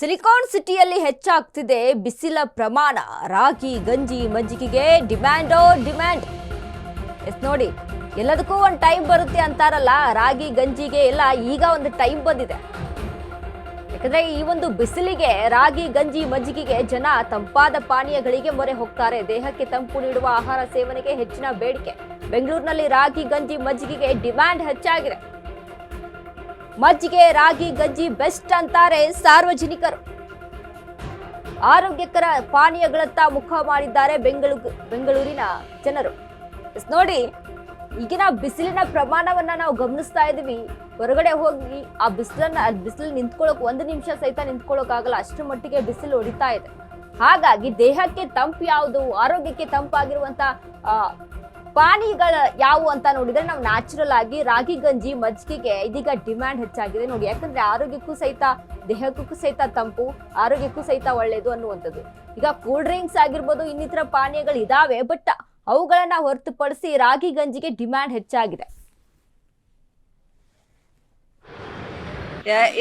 Silicon ಸಿಟಿಯಲ್ಲಿ ಹೆಚ್ಚಾಗ್ತಿದೆ ಬಿಸಿಲ ಪ್ರಮಾಣ. ರಾಗಿ ಗಂಜಿ ಮಜ್ಜಿಗೆಗೆ ಡಿಮ್ಯಾಂಡ್. ಎಸ್ ನೋಡಿ, ಎಲ್ಲದಕ್ಕೂ ಒಂದು ಟೈಮ್ ಬರುತ್ತೆ ಅಂತಾರಲ್ಲ, ರಾಗಿ ಗಂಜಿಗೆ ಎಲ್ಲ ಈಗ ಒಂದು ಟೈಮ್ ಬಂದಿದೆ. ಯಾಕಂದ್ರೆ ಈ ಒಂದು ಬಿಸಿಲಿಗೆ ರಾಗಿ ಗಂಜಿ ಮಜ್ಜಿಗೆಗೆ ಜನ ತಂಪಾದ ಪಾನೀಯಗಳಿಗೆ ಮೊರೆ ಹೋಗ್ತಾರೆ. ದೇಹಕ್ಕೆ ತಂಪು ನೀಡುವ ಆಹಾರ ಸೇವನೆಗೆ ಹೆಚ್ಚಿನ ಬೇಡಿಕೆ. ಬೆಂಗಳೂರಿನಲ್ಲಿ ರಾಗಿ ಗಂಜಿ ಮಜ್ಜಿಗೆಗೆ ಡಿಮ್ಯಾಂಡ್ ಹೆಚ್ಚಾಗಿದೆ. ಮಜ್ಜಿಗೆ ರಾಗಿ ಗಂಜಿ ಬೆಸ್ಟ್ ಅಂತಾರೆ ಸಾರ್ವಜನಿಕರು. ಆರೋಗ್ಯಕರ ಪಾನೀಯಗಳತ್ತ ಮುಖ ಮಾಡಿದ್ದಾರೆ ಬೆಂಗಳೂರಿನ ಜನರು. ನೋಡಿ, ಈಗಿನ ಬಿಸಿಲಿನ ಪ್ರಮಾಣವನ್ನ ನಾವು ಗಮನಿಸ್ತಾ ಇದೀವಿ. ಹೊರಗಡೆ ಹೋಗಿ ಆ ಬಿಸಿಲು ನಿಂತ್ಕೊಳ್ಳೋಕೆ ಒಂದು ನಿಮಿಷ ಸಹಿತ ನಿಂತ್ಕೊಳ್ಳೋಕಾಗಲ್ಲ, ಅಷ್ಟರ ಮಟ್ಟಿಗೆ ಬಿಸಿಲು ಹೊಡಿತಾ ಇದೆ. ಹಾಗಾಗಿ ದೇಹಕ್ಕೆ ತಂಪು ಯಾವುದು, ಆರೋಗ್ಯಕ್ಕೆ ತಂಪಾಗಿರುವಂತ ಪಾನೀಯಗಳ ಯಾವುವು ಅಂತ ನೋಡಿದ್ರೆ ನಾವು ನ್ಯಾಚುರಲ್ ಆಗಿ ರಾಗಿ ಗಂಜಿ ಮಜ್ಜಿಗೆಗೆ ಇದೀಗ ಡಿಮ್ಯಾಂಡ್ ಹೆಚ್ಚಾಗಿದೆ ನೋಡಿ. ಯಾಕಂದ್ರೆ ಆರೋಗ್ಯಕ್ಕೂ ಸಹಿತ ದೇಹಕ್ಕೂ ಸಹಿತ ತಂಪು, ಆರೋಗ್ಯಕ್ಕೂ ಸಹಿತ ಒಳ್ಳೇದು ಅನ್ನುವಂಥದ್ದು. ಈಗ ಕೂಲ್ ಡ್ರಿಂಕ್ಸ್ ಆಗಿರ್ಬೋದು, ಇನ್ನಿತರ ಪಾನೀಯಗಳು ಇದಾವೆ, ಬಟ್ ಅವುಗಳನ್ನ ಹೊರತುಪಡಿಸಿ ರಾಗಿ ಗಂಜಿಗೆ ಡಿಮ್ಯಾಂಡ್ ಹೆಚ್ಚಾಗಿದೆ.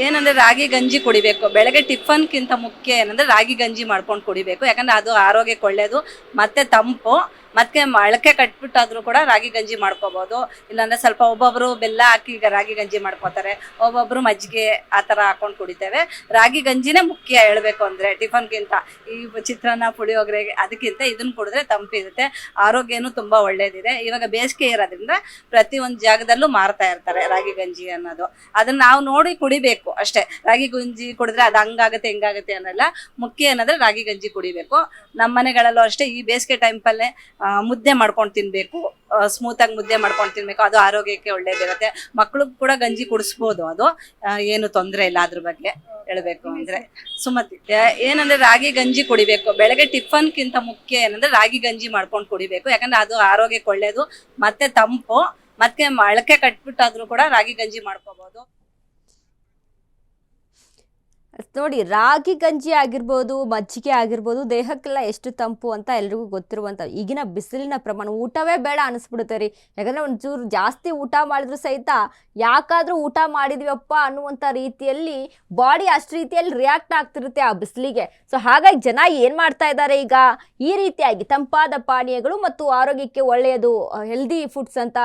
ಏನಂದ್ರೆ ರಾಗಿ ಗಂಜಿ ಕುಡಿಬೇಕು. ಬೆಳಗ್ಗೆ ಟಿಫನ್ಗಿಂತ ಮುಖ್ಯ ಏನಂದ್ರೆ ರಾಗಿ ಗಂಜಿ ಮಾಡ್ಕೊಂಡು ಕುಡಿಬೇಕು. ಯಾಕಂದ್ರೆ ಅದು ಆರೋಗ್ಯಕ್ಕೆ ಒಳ್ಳೇದು, ಮತ್ತೆ ತಂಪು, ಮತ್ತೆ ಮೊಳಕೆ ಕಟ್ಬಿಟ್ಟಾದ್ರೂ ಕೂಡ ರಾಗಿ ಗಂಜಿ ಮಾಡ್ಕೋಬಹುದು. ಇಲ್ಲಾಂದ್ರೆ ಸ್ವಲ್ಪ ಒಬ್ಬೊಬ್ರು ಬೆಲ್ಲ ಹಾಕಿ ಈಗ ರಾಗಿ ಗಂಜಿ ಮಾಡ್ಕೋತಾರೆ, ಒಬ್ಬೊಬ್ರು ಮಜ್ಜಿಗೆ ಆ ತರ ಹಾಕೊಂಡು ಕುಡಿತೇವೆ. ರಾಗಿ ಗಂಜಿನೇ ಮುಖ್ಯ ಹೇಳ್ಬೇಕು ಅಂದ್ರೆ ಟಿಫನ್ಗಿಂತ. ಈ ಚಿತ್ರಾನ್ನ ಪುಳಿಯೋಗರೆ ಅದಕ್ಕಿಂತ ಇದನ್ನ ಕುಡಿದ್ರೆ ತಂಪಿರುತ್ತೆ, ಆರೋಗ್ಯನೂ ತುಂಬಾ ಒಳ್ಳೇದಿದೆ. ಇವಾಗ ಬೇಸಿಗೆ ಇರೋದ್ರಿಂದ ಪ್ರತಿಯೊಂದು ಜಾಗದಲ್ಲೂ ಮಾರ್ತಾ ಇರ್ತಾರೆ ರಾಗಿ ಗಂಜಿ ಅನ್ನೋದು. ಅದನ್ನ ನಾವು ನೋಡಿ ಕುಡಿಬೇಕು ಅಷ್ಟೇ. ರಾಗಿ ಗಂಜಿ ಕುಡಿದ್ರೆ ಅದು ಹಂಗಾಗುತ್ತೆ ಹಿಂಗಾಗುತ್ತೆ ಅನ್ನಲ್ಲ. ಮುಖ್ಯ ಏನಂದ್ರೆ ರಾಗಿ ಗಂಜಿ ಕುಡಿಬೇಕು. ನಮ್ಮ ಮನೆಗಳಲ್ಲೂ ಅಷ್ಟೇ ಈ ಬೇಸಿಗೆ ಟೈಮಲ್ಲೇ ಮುದ್ದೆ ಮಾಡ್ಕೊಂಡು ತಿನ್ಬೇಕು, ಸ್ಮೂತ್ ಆಗಿ ಮುದ್ದೆ ಮಾಡ್ಕೊಂಡು ತಿನ್ಬೇಕು. ಅದು ಆರೋಗ್ಯಕ್ಕೆ ಒಳ್ಳೇದಿರುತ್ತೆ. ಮಕ್ಳಿಗೆ ಕೂಡ ಗಂಜಿ ಕುಡಿಸ್ಬೋದು, ಅದು ಏನು ತೊಂದರೆ ಇಲ್ಲ. ಅದ್ರ ಬಗ್ಗೆ ಹೇಳ್ಬೇಕು ಅಂದ್ರೆ ಸುಮತಿ, ಏನಂದ್ರೆ ರಾಗಿ ಗಂಜಿ ಕುಡಿಬೇಕು. ಬೆಳಗ್ಗೆ ಟಿಫನ್ಗಿಂತ ಮುಖ್ಯ ಏನಂದ್ರೆ ರಾಗಿ ಗಂಜಿ ಮಾಡ್ಕೊಂಡು ಕುಡಿಬೇಕು. ಯಾಕಂದ್ರೆ ಅದು ಆರೋಗ್ಯಕ್ಕೆ ಒಳ್ಳೇದು, ಮತ್ತೆ ತಂಪು, ಮತ್ತೆ ಮೊಳಕೆ ಕಟ್ಬಿಟ್ಟಾದ್ರೂ ಕೂಡ ರಾಗಿ ಗಂಜಿ ಮಾಡ್ಕೋಬಹುದು. ನೋಡಿ, ರಾಗಿ ಗಂಜಿ ಆಗಿರ್ಬೋದು, ಮಜ್ಜಿಗೆ ಆಗಿರ್ಬೋದು, ದೇಹಕ್ಕೆಲ್ಲ ಎಷ್ಟು ತಂಪು ಅಂತ ಎಲ್ರಿಗೂ ಗೊತ್ತಿರುವಂಥ ಈಗಿನ ಬಿಸಿಲಿನ ಪ್ರಮಾಣ ಊಟವೇ ಬೇಡ ಅನಿಸ್ಬಿಡುತ್ತೆ ರೀ. ಯಾಕಂದರೆ ಒಂಚೂರು ಜಾಸ್ತಿ ಊಟ ಮಾಡಿದ್ರು ಸಹಿತ ಯಾಕಾದರೂ ಊಟ ಮಾಡಿದ್ವಪ್ಪ ಅನ್ನುವಂಥ ರೀತಿಯಲ್ಲಿ ಬಾಡಿ ಅಷ್ಟು ರೀತಿಯಲ್ಲಿ ರಿಯಾಕ್ಟ್ ಆಗ್ತಿರುತ್ತೆ ಆ ಬಿಸಿಲಿಗೆ. ಸೊ ಹಾಗಾಗಿ ಜನ ಏನು ಮಾಡ್ತಾ ಇದ್ದಾರೆ, ಈಗ ಈ ರೀತಿಯಾಗಿ ತಂಪಾದ ಪಾನೀಯಗಳು ಮತ್ತು ಆರೋಗ್ಯಕ್ಕೆ ಒಳ್ಳೆಯದು ಹೆಲ್ದಿ ಫುಡ್ಸ್ ಅಂತ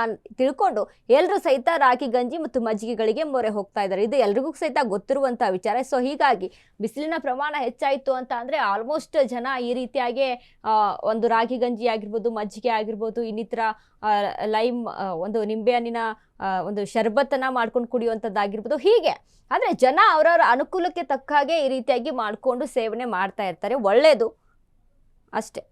ತಿಳ್ಕೊಂಡು ಎಲ್ಲರೂ ಸಹಿತ ರಾಗಿ ಗಂಜಿ ಮತ್ತು ಮಜ್ಜಿಗೆಗಳಿಗೆ ಮೊರೆ ಹೋಗ್ತಾ ಇದ್ದಾರೆ. ಇದು ಎಲ್ರಿಗೂ ಸಹಿತ ಗೊತ್ತಿರುವಂಥ ವಿಚಾರ. ಸೊ ಹೀಗಾಗಿ ಬಿಸಿಲಿನ ಪ್ರಮಾಣ ಹೆಚ್ಚಾಯಿತು ಅಂತ ಅಂದರೆ ಆಲ್ಮೋಸ್ಟ್ ಜನ ಈ ರೀತಿಯಾಗಿ ಒಂದು ರಾಗಿ ಗಂಜಿ ಆಗಿರ್ಬೋದು, ಮಜ್ಜಿಗೆ ಆಗಿರ್ಬೋದು, ಇನ್ನಿತರ ಲೈಮ್ ಒಂದು ನಿಂಬೆಹಣ್ಣಿನ ಒಂದು ಶರ್ಬತ್ತನ್ನ ಮಾಡ್ಕೊಂಡು ಕುಡಿಯುವಂಥದ್ದಾಗಿರ್ಬೋದು. ಹೀಗೆ ಅಂದರೆ ಜನ ಅವರವರ ಅನುಕೂಲಕ್ಕೆ ತಕ್ಕ ಹಾಗೆ ಈ ರೀತಿಯಾಗಿ ಮಾಡಿಕೊಂಡು ಸೇವನೆ ಮಾಡ್ತಾ ಇರ್ತಾರೆ. ಒಳ್ಳೆಯದು ಅಷ್ಟೇ.